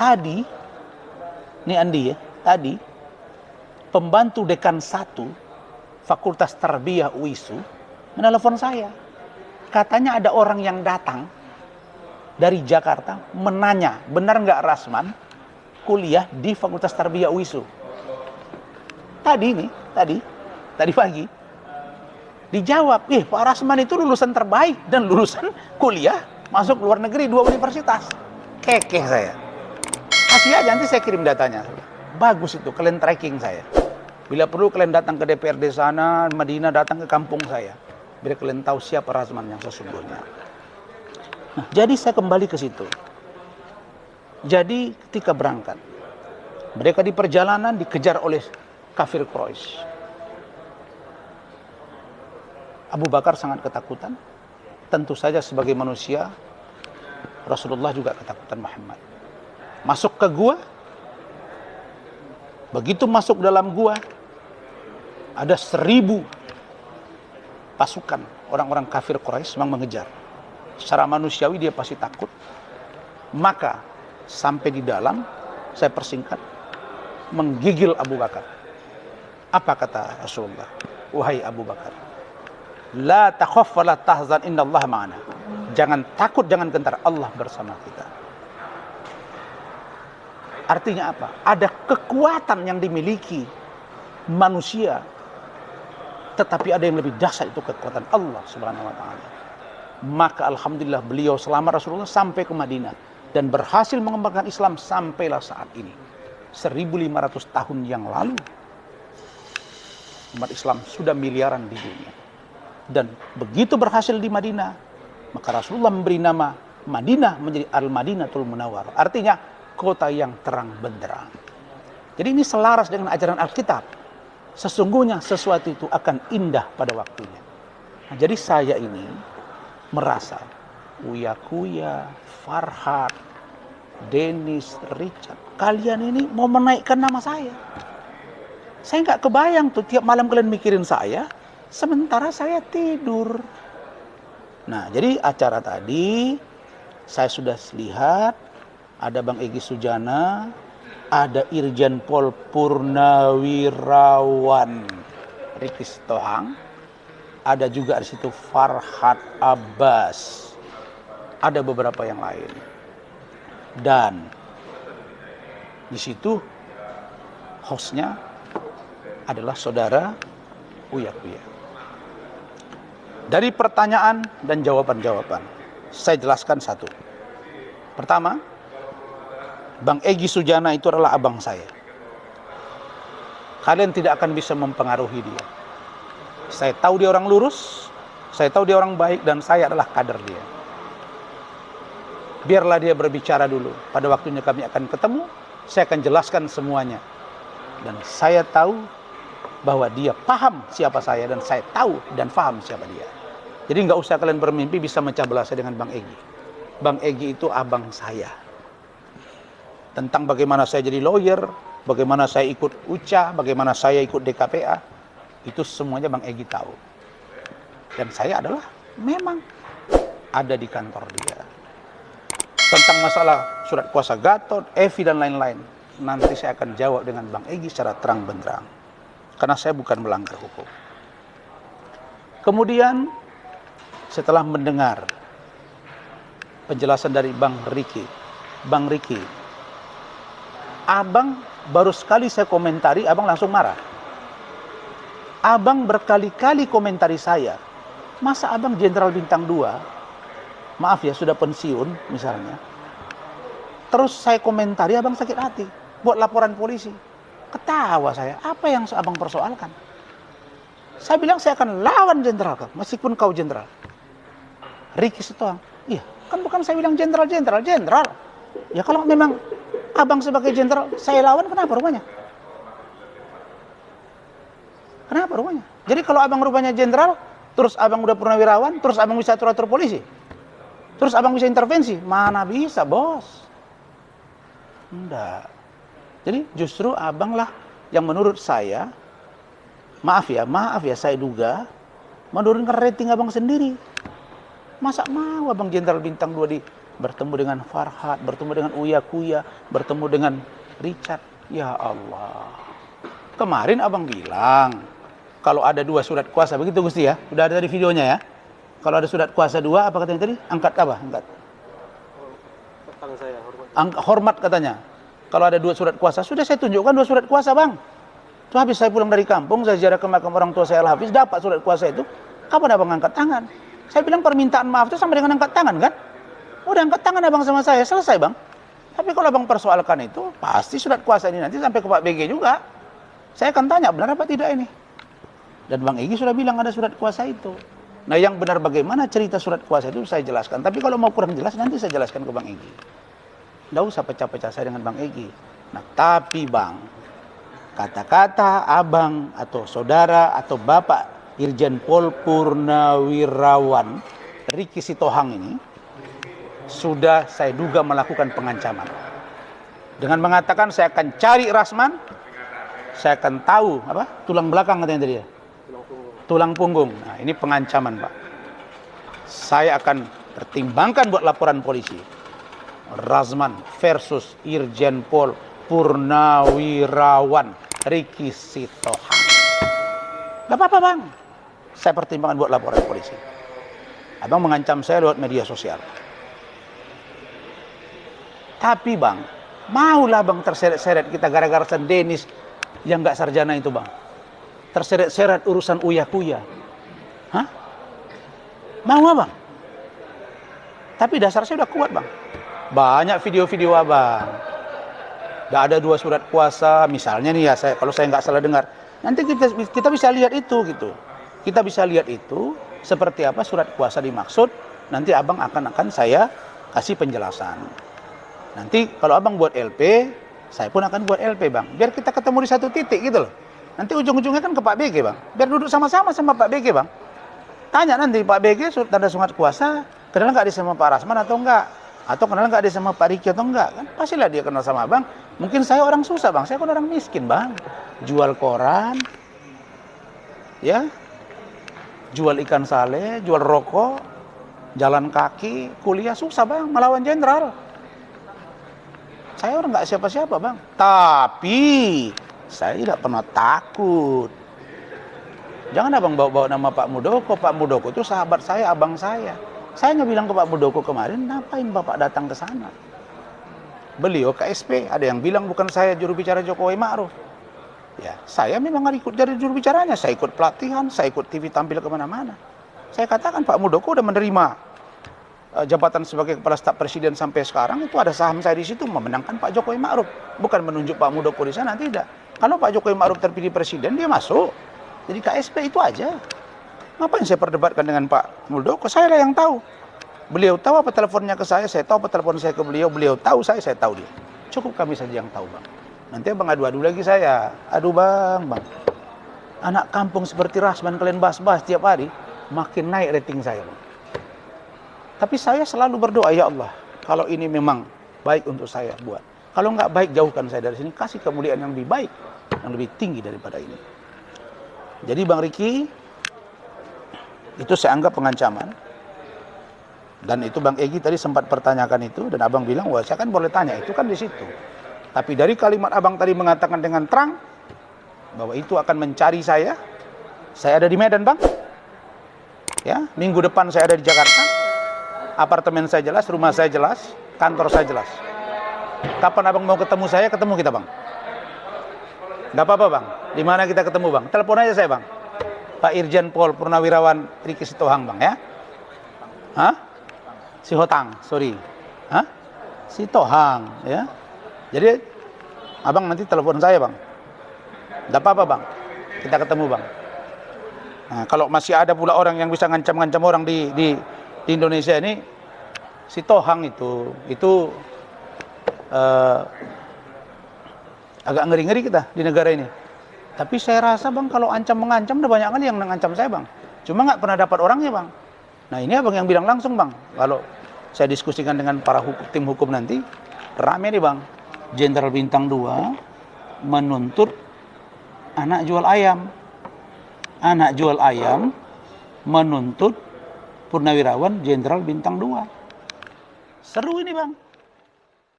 Tadi, ini Andi ya, tadi pembantu dekan 1 Fakultas Tarbiyah UISU menelepon saya. Katanya ada orang yang datang dari Jakarta menanya, benar nggak Rasman kuliah di Fakultas Tarbiyah UISU? Tadi pagi dijawab, Pak Rasman itu lulusan terbaik dan lulusan kuliah masuk luar negeri 2 universitas. Kekeh saya. Kasih aja, nanti saya kirim datanya. Bagus itu, kalian tracking saya. Bila perlu kalian datang ke DPRD sana, Madinah, datang ke kampung saya. Biar kalian tahu siapa Rasman yang sesungguhnya. Nah, jadi saya kembali ke situ. Jadi ketika berangkat, mereka di perjalanan dikejar oleh kafir Quraisy. Abu Bakar sangat ketakutan. Tentu saja sebagai manusia, Rasulullah juga ketakutan Muhammad. Masuk ke gua. Begitu masuk dalam gua, ada 1000 pasukan orang-orang kafir Quraisy memang mengejar. Secara manusiawi dia pasti takut. Maka sampai di dalam, saya persingkat, menggigil Abu Bakar. Apa kata Rasulullah? Wahai Abu Bakar, la takhaf wa la tahzan, innallaha ma'ana. Jangan takut, jangan gentar, Allah bersama kita. Artinya apa? Ada kekuatan yang dimiliki manusia, tetapi ada yang lebih dahsyat, itu kekuatan Allah Subhanahu wa taala. Maka alhamdulillah beliau selamat, Rasulullah, sampai ke Madinah dan berhasil mengembangkan Islam sampailah saat ini. 1500 tahun yang lalu umat Islam sudah miliaran di dunia. Dan begitu berhasil di Madinah, maka Rasulullah memberi nama Madinah menjadi Al-Madinatul Munawwarah. Artinya kota yang terang benderang. Jadi ini selaras dengan ajaran Alkitab. Sesungguhnya sesuatu itu akan indah pada waktunya. Nah, jadi saya ini merasa Uya, Farhad, Dennis, Richard, kalian ini mau menaikkan nama saya. Saya nggak kebayang tuh tiap malam kalian mikirin saya, sementara saya tidur. Nah, jadi acara tadi saya sudah lihat, ada Bang Egy Sujana, ada Irjen Pol Purnawirawan Riki Sitohang, ada juga di situ Farhad Abbas, ada beberapa yang lain. Dan di situ hostnya adalah saudara Uya. Dari pertanyaan dan jawaban-jawaban, saya jelaskan satu. Pertama, Bang Egy Sujana itu adalah abang saya. Kalian tidak akan bisa mempengaruhi dia. Saya tahu dia orang lurus, saya tahu dia orang baik, dan saya adalah kader dia. Biarlah dia berbicara dulu. Pada waktunya kami akan ketemu, saya akan jelaskan semuanya. Dan saya tahu bahwa dia paham siapa saya, dan saya tahu dan paham siapa dia. Jadi nggak usah kalian bermimpi bisa mecah belah saya dengan Bang Egy. Bang Egy itu abang saya. Tentang bagaimana saya jadi lawyer, bagaimana saya ikut UCA, bagaimana saya ikut DKPA, itu semuanya Bang Egy tahu. Dan saya adalah memang ada di kantor dia. Tentang masalah surat kuasa Gatot, Evi dan lain-lain, nanti saya akan jawab dengan Bang Egy secara terang benderang. Karena saya bukan melanggar hukum. Kemudian setelah mendengar penjelasan dari Bang Riki, abang baru sekali saya komentari, abang langsung marah. Abang berkali-kali komentari saya. Masa abang Jenderal Bintang 2, maaf ya sudah pensiun misalnya, terus saya komentari abang sakit hati, buat laporan polisi. Ketawa saya, apa yang abang persoalkan? Saya bilang saya akan lawan jenderal kau, meskipun kau jenderal. Riki Sitohang, iya kan bukan saya bilang jenderal. Ya kalau memang abang sebagai jenderal saya lawan, kenapa rupanya? Jadi kalau abang rupanya jenderal, terus abang udah purnawirawan, terus abang bisa atur-atur polisi, terus abang bisa intervensi, mana bisa bos? Enggak. Jadi justru abang lah yang menurut saya, maaf ya saya duga menurunkan rating abang sendiri. Masa mau abang Jenderal Bintang 2 bertemu dengan Farhad, bertemu dengan Uya Kuya, bertemu dengan Richard. Ya Allah. Kemarin abang bilang, kalau ada 2 surat kuasa, begitu Gusti ya? Udah ada di videonya ya? Kalau ada surat kuasa 2, apa katanya tadi? Angkat apa? Angkat. Saya hormat. Hormat katanya. Kalau ada 2 surat kuasa, sudah saya tunjukkan 2 surat kuasa bang. Itu habis saya pulang dari kampung, saya ziarah ke makam orang tua saya Al-Hafiz, dapat surat kuasa itu. Kapan abang angkat tangan? Saya bilang permintaan maaf itu sama dengan angkat tangan kan? Udah angkat tangan abang sama saya, selesai bang. Tapi kalau abang persoalkan itu, pasti surat kuasa ini nanti sampai ke Pak BG juga. Saya akan tanya, benar apa tidak ini? Dan Bang Egy sudah bilang ada surat kuasa itu. Nah yang benar bagaimana cerita surat kuasa itu saya jelaskan. Tapi kalau mau kurang jelas, nanti saya jelaskan ke Bang Egy. Nggak usah pecah-pecah saya dengan Bang Egy. Nah tapi bang, kata-kata abang atau saudara atau bapak Irjen Pol Purnawirawan Riki Sitohang ini sudah saya duga melakukan pengancaman. Dengan mengatakan saya akan cari Rasman, saya akan tahu apa tulang belakang katanya tadi ya. Tulang punggung. Nah, ini pengancaman, Pak. Saya akan pertimbangkan buat laporan polisi. Rasman versus Irjen Pol Purnawirawan Riki Sitohang. Gak apa-apa, Bang. Saya pertimbangkan buat laporan polisi. Abang mengancam saya lewat media sosial. Tapi, Bang, maulah Bang terseret-seret kita gara-gara Dennis yang gak sarjana itu, Bang. Terseret-seret urusan Uya Kuya. Hah? Mau abang? Tapi dasar saya udah kuat bang. Banyak video-video abang. Udah ada 2 surat kuasa. Misalnya nih ya, kalau saya nggak salah dengar. Nanti kita bisa lihat itu gitu. Kita bisa lihat itu seperti apa surat kuasa dimaksud. Nanti abang akan saya kasih penjelasan. Nanti kalau abang buat LP, saya pun akan buat LP bang. Biar kita ketemu di satu titik gitu loh. Nanti ujung-ujungnya kan ke Pak BG bang. Biar duduk sama-sama sama Pak BG bang. Tanya nanti Pak BG tanda surat kuasa, kenal nggak dia sama Pak Rasman atau enggak? Atau kenal nggak dia sama Pak Riki atau enggak? Kan pastilah dia kenal sama abang. Mungkin saya orang susah bang, saya kan orang miskin bang. Jual koran, ya, jual ikan sale, jual rokok, jalan kaki, kuliah susah bang, melawan jenderal. Saya orang nggak siapa-siapa bang. Tapi saya tidak pernah takut. Jangan abang bawa-bawa nama Pak Muldoko. Pak Muldoko itu sahabat saya, abang saya. Saya nggak bilang ke Pak Muldoko kemarin, ngapain Bapak datang ke sana? Beliau KSP, ada yang bilang bukan saya juru bicara Jokowi Ma'ruf. Ya, saya memang nggak ikut jadi juru bicaranya. Saya ikut pelatihan, saya ikut TV tampil kemana-mana. Saya katakan Pak Muldoko udah menerima jabatan sebagai kepala staf presiden sampai sekarang, itu ada saham saya di situ memenangkan Pak Jokowi Ma'ruf. Bukan menunjuk Pak Muldoko di sana, tidak. Kalau Pak Jokowi Ma'ruf terpilih presiden, dia masuk. Jadi KSP itu aja. Ngapain saya perdebatkan dengan Pak Muldoko? Saya lah yang tahu. Beliau tahu apa teleponnya ke saya tahu apa telepon saya ke beliau. Beliau tahu saya tahu dia. Cukup kami saja yang tahu bang. Nanti abang adu-adu lagi saya. Aduh bang. Anak kampung seperti Rasman kalian bahas-bahas tiap hari, makin naik rating saya bang. Tapi saya selalu berdoa, ya Allah, kalau ini memang baik untuk saya buat. Kalau nggak baik, jauhkan saya dari sini. Kasih kemuliaan yang lebih baik, yang lebih tinggi daripada ini. Jadi Bang Riki, itu saya anggap pengancaman. Dan itu Bang Egy tadi sempat pertanyakan itu, dan abang bilang, wah saya kan boleh tanya, itu kan di situ. Tapi dari kalimat abang tadi mengatakan dengan terang, bahwa itu akan mencari saya ada di Medan bang. Ya, minggu depan saya ada di Jakarta. Apartemen saya jelas, rumah saya jelas, kantor saya jelas. Kapan abang mau ketemu saya, ketemu kita bang. Gak apa-apa bang, di mana kita ketemu bang? Telepon aja saya bang. Pak Irjen Pol Purnawirawan Riki Sitohang bang ya. Hah? Sihotang, sorry. Hah? Sitohang ya. Jadi abang nanti telepon saya bang. Gak apa-apa bang, kita ketemu bang. Nah, kalau masih ada pula orang yang bisa ngancam-ngancam orang di Indonesia ini, Sitohang itu agak ngeri-ngeri kita di negara ini. Tapi saya rasa bang, kalau ancam-mengancam udah banyak kali yang mengancam saya bang. Cuma nggak pernah dapat orangnya bang. Nah ini abang yang bilang langsung bang. Kalau saya diskusikan dengan para tim hukum nanti, rame nih bang. Jenderal Bintang 2 menuntut anak jual ayam. Anak jual ayam menuntut Purnawirawan Jenderal Bintang 2. Seru ini bang.